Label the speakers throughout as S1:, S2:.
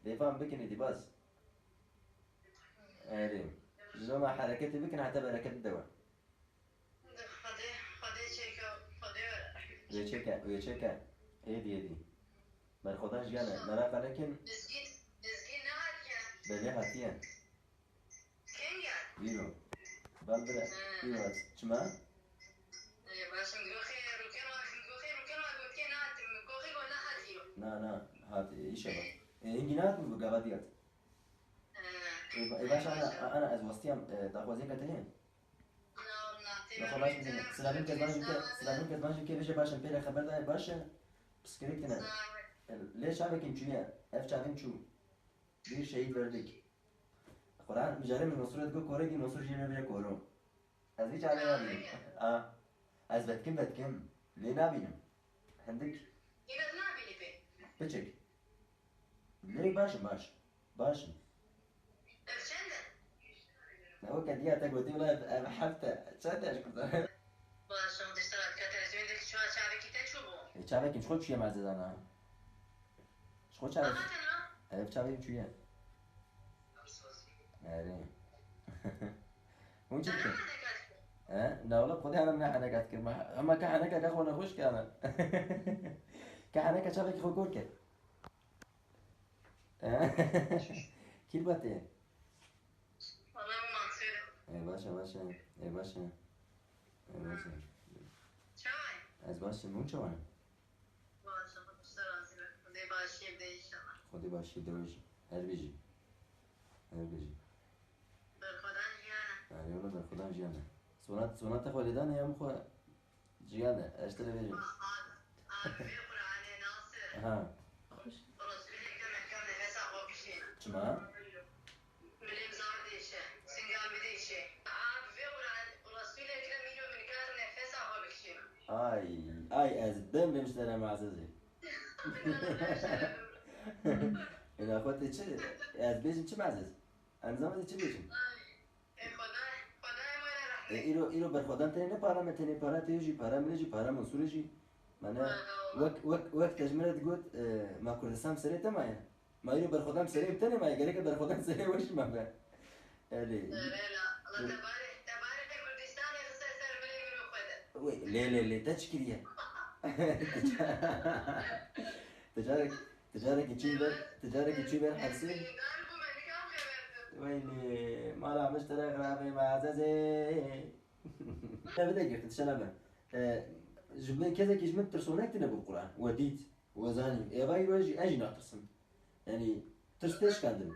S1: دفعم بكني دي بس. آره. لو ما حركتي بكن حتى بركة الدواء.
S2: خدي چکا
S1: ويشيكا هدي من خداش جانا نراقة لكن
S2: دزگی نهاد یا
S1: بلي هاتيان
S2: کن یا
S1: بينو بلبلا بينو شما
S2: باشم گوخی روکن و گوکی نهاد گوخی گو نهاد یو
S1: نا هات ايش بقى انجينات بقباديات اي باشا انا از وستيام داخوزين كتهين نخو باش بزين سلامين كزبانش كي بيجي باشا بيلا خبر ده باشا بسكريكتنا ليش شعبك يمشيها اف شعبين شو بير شهيد وردك قرآن مجرد من مصر تقول كوري دي مصر جينا بيا كورو از هيك عامل نابينم از بتكم ليه نابينم عندك
S2: اینو نبینی بی
S1: بچك ليه باشم
S2: افشنده
S1: هو كديا تقول دي ولا حفته تصدق ايش كنت
S2: باشم دشتغل كترجمين دك شو شعبي كده شو بو
S1: شعبك مش خد شيء مع زدانا مش خد شعبك
S2: أما
S1: عرفت شعبك شو يعني يعني مو
S2: تنو
S1: جد
S2: أنا كاتب
S1: ها لا والله خدي انا من حنكات كلمة اما كحنكة كاخو نخش كان كحنكة شعبك خو كورك كيف باتي
S2: والله مو منصور
S1: باشا
S2: شوي
S1: از باشا مو شوان
S2: باشم دشتغل زیبا خدي باشی بده ایشالا
S1: خدي باشي دوجي هر بيجي
S2: برخودان جیانا
S1: يعني والله من خدام جيانا سونات والدانا يا مخو جيانا اشتري بيجي
S2: في قرآن ناصر
S1: ها
S2: رسولی كم نفس أخو بشينا
S1: شما
S2: مليم زار ديشه سنجال بديشه في قرآن رسولی كم مينو من كار نفس أخو بشينا
S1: اي از دم بمشتري مع عزيزي انا اخوتي تشي از بيجي تشي معزز انا زمان تشي بيجي
S2: خدای ما رحمت
S1: ایرو بر خودم تنی نپارا متنی پارا تیجی پارا ملیجی پارا منصورجی منه وقت تجمرت گوت ما کردستان سری تماین ما ایرو بر خودم سری بتنی ما گله که بر خودم سری وش ما به الی
S2: الله تبارك كردستان يخسر سر ملي من خده
S1: وي لي تشكريه تجارك تشيبر حرسي
S2: قالكم اني كم خبرت
S1: ويلي ما لا مشتري غرابي مع عزازي لا بدأ قلت تشنبه جبنا كذا كيجمد ترسونك تنا بالقرآن وديت وزاني يا باي روجي اجي نعترسم يعني ترستيش كاندم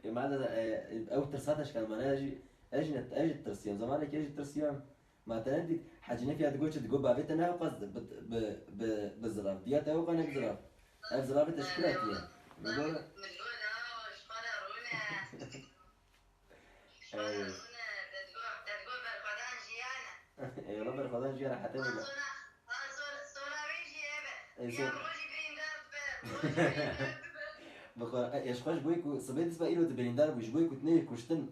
S1: ما هذا او ترساتش كان ما اجي الترسيم زمانك اجي الترسيم ما تندي حاجه فيها تقول بابتنا قصد بالزراف ديات او قناه بزراف الزراف تشكيلات يعني نقول اي رب الخدان جينا حتى ولا بخور ايش خوش بويكو صبيت اسبا ايلو تبين دار ويش بويكو تنيه كشتن